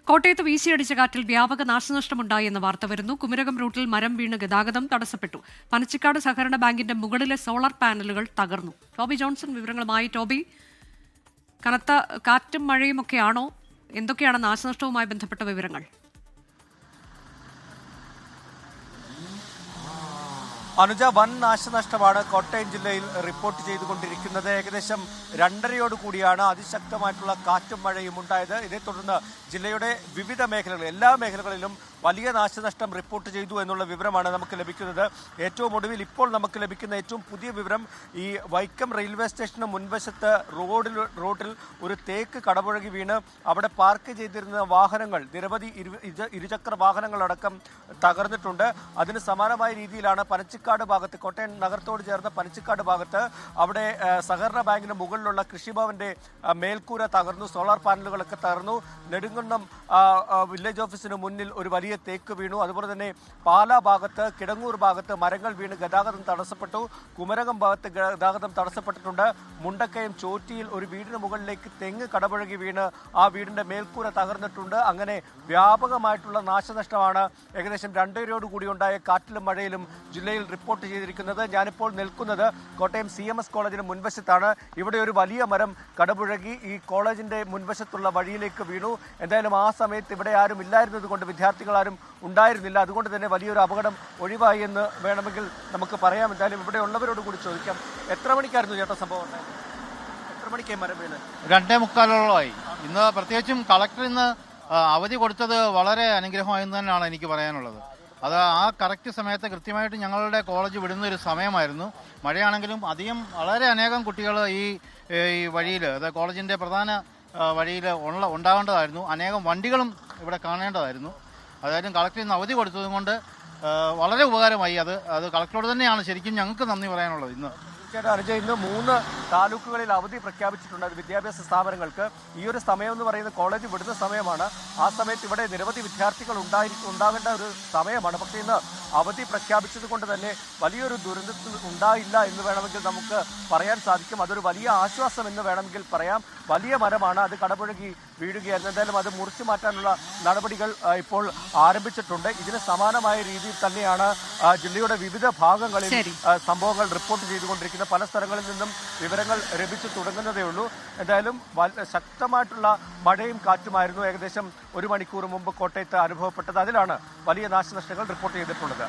കോട്ടയത്ത് വീശിയടിച്ച കാറ്റിൽ വ്യാപക നാശനഷ്ടമുണ്ടായെന്ന വാർത്ത വരുന്നു. കുമരകം റൂട്ടിൽ മരം വീണ് ഗതാഗതം തടസ്സപ്പെട്ടു. പനച്ചിക്കാട് സഹകരണ ബാങ്കിന്റെ മുകളിലെ സോളാർ പാനലുകൾ തകർന്നു. ടോബി ജോൺസൺ വിവരങ്ങളുമായി. ടോബി, കനത്ത കാറ്റും മഴയും ഒക്കെയാണോ? എന്തൊക്കെയാണ് നാശനഷ്ടവുമായി ബന്ധപ്പെട്ട വിവരങ്ങൾ? അനുജ, വൻ നാശനഷ്ടമാണ് കോട്ടയം ജില്ലയിൽ റിപ്പോർട്ട് ചെയ്തുകൊണ്ടിരിക്കുന്നത്. ഏകദേശം 2:30 കൂടിയാണ് അതിശക്തമായിട്ടുള്ള കാറ്റും മഴയും ഉണ്ടായത്. ഇതേ തുടർന്ന് ജില്ലയുടെ വിവിധ മേഖലകളിൽ, എല്ലാ മേഖലകളിലും വലിയ നാശനഷ്ടം റിപ്പോർട്ട് ചെയ്തു എന്നുള്ള വിവരമാണ് നമുക്ക് ലഭിക്കുന്നത്. ഏറ്റവും ഒടുവിൽ ഇപ്പോൾ നമുക്ക് ലഭിക്കുന്ന ഏറ്റവും പുതിയ വിവരം, ഈ വൈക്കം റെയിൽവേ സ്റ്റേഷന് മുൻവശത്ത് റോഡിൽ ഒരു തേക്ക് കടപുഴകി വീണ് അവിടെ പാർക്ക് ചെയ്തിരുന്ന വാഹനങ്ങൾ, നിരവധി ഇരുചക്ര വാഹനങ്ങളടക്കം തകർന്നിട്ടുണ്ട്. അതിന് സമാനമായ രീതിയിലാണ് പനച്ചിക്കാട് ഭാഗത്ത്, കോട്ടയം നഗരത്തോട് ചേർന്ന പനച്ചിക്കാട് ഭാഗത്ത്, അവിടെ സഹകരണ ബാങ്കിന് മുകളിലുള്ള കൃഷിഭവന്റെ മേൽക്കൂര തകർന്നു, സോളാർ പാനലുകളൊക്കെ തകർന്നു. നെടുങ്കുന്നം വില്ലേജ് ഓഫീസിന് മുന്നിൽ ഒരു വലിയ തേക്ക് വീണു. അതുപോലെ തന്നെ പാലാ ഭാഗത്ത്, കിടങ്ങൂർ ഭാഗത്ത് മരങ്ങൾ വീണ് ഗതാഗതം തടസ്സപ്പെട്ടു. കുമരകം ഭാഗത്ത് ഗതാഗതം തടസ്സപ്പെട്ടിട്ടുണ്ട്. മുണ്ടക്കയം ചോറ്റിയിൽ ഒരു വീടിന് മുകളിലേക്ക് തെങ്ങ് കടപുഴകി വീണ് ആ വീടിന്റെ മേൽക്കൂര തകർന്നിട്ടുണ്ട്. അങ്ങനെ വ്യാപകമായിട്ടുള്ള നാശനഷ്ടമാണ് ഏകദേശം 2:30 കൂടി ഉണ്ടായ കാറ്റിലും മഴയിലും ജില്ലയിൽ റിപ്പോർട്ട് ചെയ്തിരിക്കുന്നത്. ഞാനിപ്പോൾ നിൽക്കുന്നത് കോട്ടയം CMS കോളേജിന് മുൻവശത്താണ്. ഇവിടെ ഒരു വലിയ മരം കടപുഴകി ഈ കോളേജിന്റെ മുൻവശത്തുള്ള വഴിയിലേക്ക് വീണു. എന്തായാലും ആ സമയത്ത് ഇവിടെ ആരും ഇല്ലായിരുന്നത് കൊണ്ട്, വിദ്യാർത്ഥികൾ ആരും ഉണ്ടായിരുന്നില്ല. അതുകൊണ്ട് തന്നെ വലിയൊരു അപകടം ഒഴിവായി എന്ന് വേണമെങ്കിൽ നമുക്ക് പറയാം. എന്തായാലും ഇവിടെ ഉള്ളവരോട് കൂടി ചോദിക്കാം, എത്ര മണിക്കായിരുന്നു ചേട്ടാ സംഭവം? എത്ര മണിക്കായി മരം വീണ്? 2:45 ഇന്ന് പ്രത്യേകിച്ചും കളക്ടർ ഇന്ന് അവധി കൊടുത്തത് വളരെ അനുഗ്രഹമായെന്ന് തന്നെയാണ് എനിക്ക് പറയാനുള്ളത്. അത് ആ കറക്റ്റ് സമയത്ത് കൃത്യമായിട്ട് ഞങ്ങളുടെ കോളേജ് വിടുന്നൊരു സമയമായിരുന്നു. മഴയാണെങ്കിലും വളരെ അനേകം കുട്ടികൾ ഈ വഴിയിൽ, അതായത് കോളേജിൻ്റെ പ്രധാന വഴിയിൽ ഉണ്ടാവേണ്ടതായിരുന്നു. അനേകം വണ്ടികളും ഇവിടെ കാണേണ്ടതായിരുന്നു. അതായത് കളക്ടർ ഇന്ന് അവധി കൊടുത്തത് കൊണ്ട് വളരെ ഉപകാരമായി. അത് കളക്ടറോട് തന്നെയാണ് ശരിക്കും ഞങ്ങൾക്ക് നന്ദി പറയാനുള്ളത്. ഇന്ന് 3 താലൂക്കുകളിൽ അവധി പ്രഖ്യാപിച്ചിട്ടുണ്ട് വിദ്യാഭ്യാസ സ്ഥാപനങ്ങൾക്ക്. ഈ ഒരു സമയം എന്ന് പറയുന്നത് കോളേജ് വിടുന്ന സമയമാണ്. ആ സമയത്ത് ഇവിടെ നിരവധി വിദ്യാർത്ഥികൾ ഉണ്ടാകേണ്ട ഒരു സമയമാണ്. പക്ഷേ ഇന്ന് അവധി പ്രഖ്യാപിച്ചത് കൊണ്ട് തന്നെ വലിയൊരു ദുരന്തത്തിൽ ഉണ്ടായില്ല എന്ന് വേണമെങ്കിൽ നമുക്ക് പറയാൻ സാധിക്കും. അതൊരു വലിയ ആശ്വാസം എന്ന് വേണമെങ്കിൽ പറയാം. വലിയ മരമാണ്, അത് കടപുഴകി വീഴുകയായിരുന്നു. എന്തായാലും അത് മുറിച്ചു മാറ്റാനുള്ള നടപടികൾ ഇപ്പോൾ ആരംഭിച്ചിട്ടുണ്ട്. ഇതിന് സമാനമായ രീതിയിൽ തന്നെയാണ് ജില്ലയുടെ വിവിധ ഭാഗങ്ങളിൽ സംഭവങ്ങൾ റിപ്പോർട്ട് ചെയ്തുകൊണ്ടിരിക്കുന്നത്. പല സ്ഥലങ്ങളിൽ നിന്നും വിവരങ്ങൾ ലഭിച്ചു തുടങ്ങുന്നതേ ഉള്ളൂ. എന്തായാലും ശക്തമായിട്ടുള്ള മഴയും കാറ്റുമായിരുന്നു ഏകദേശം 1 മണിക്കൂർ മുമ്പ് കോട്ടയത്ത് അനുഭവപ്പെട്ടത്. അതിലാണ് വലിയ നാശനഷ്ടങ്ങൾ റിപ്പോർട്ട് ചെയ്തിട്ടുള്ളത്.